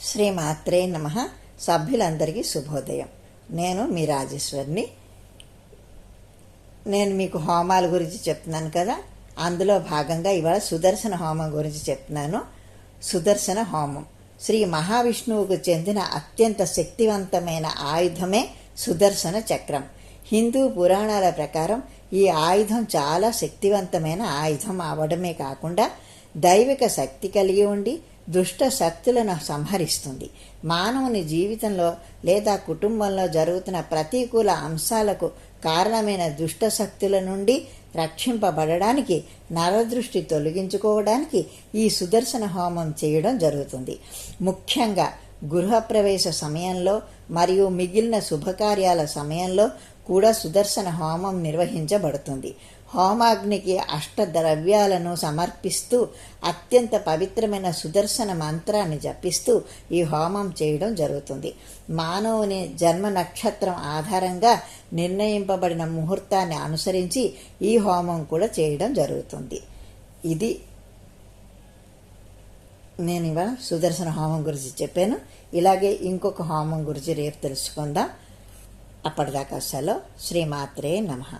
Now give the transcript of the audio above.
శ్రీమాత్రే నమః. సభ్యులందరికీ శుభోదయం. నేను మీ రాజేశ్వరిని. నేను మీకు హోమాల గురించి చెప్తున్నాను కదా, అందులో భాగంగా ఇవాళ సుదర్శన హోమం గురించి చెప్తున్నాను. సుదర్శన హోమం శ్రీ మహావిష్ణువుకు చెందిన అత్యంత శక్తివంతమైన ఆయుధమే సుదర్శన చక్రం. హిందూ పురాణాల ప్రకారం ఈ ఆయుధం చాలా శక్తివంతమైన ఆయుధం అవడమే కాకుండా దైవిక శక్తి కలిగి ఉండి దుష్ట శక్తులను సంహరిస్తుంది. మానవుని జీవితంలో లేదా కుటుంబంలో జరుగుతున్న ప్రతికూల అంశాలకు కారణమైన దుష్ట శక్తుల నుండి రక్షింపబడడానికి, నరదృష్టి తొలగించుకోవడానికి ఈ సుదర్శన హోమం చేయడం జరుగుతుంది. ముఖ్యంగా గృహప్రవేశ సమయంలో మరియు మిగిలిన శుభకార్యాల సమయంలో కూడా సుదర్శన హోమం నిర్వహించబడుతుంది. హోమాగ్నికి అష్టద్రవ్యాలను సమర్పిస్తూ అత్యంత పవిత్రమైన సుదర్శన మంత్రాన్ని జపిస్తూ ఈ హోమం చేయడం జరుగుతుంది. మానవుని జన్మ నక్షత్రం ఆధారంగా నిర్ణయింపబడిన ముహూర్తాన్ని అనుసరించి ఈ హోమం కూడా చేయడం జరుగుతుంది. ఇది నేను ఇవాళ సుదర్శన హోమం గురించి చెప్పాను. ఇలాగే ఇంకొక హోమం గురించి రేపు తెలుసుకుందాం. అప్పటిదాకా సెలవు. శ్రీమాత్రే నమః.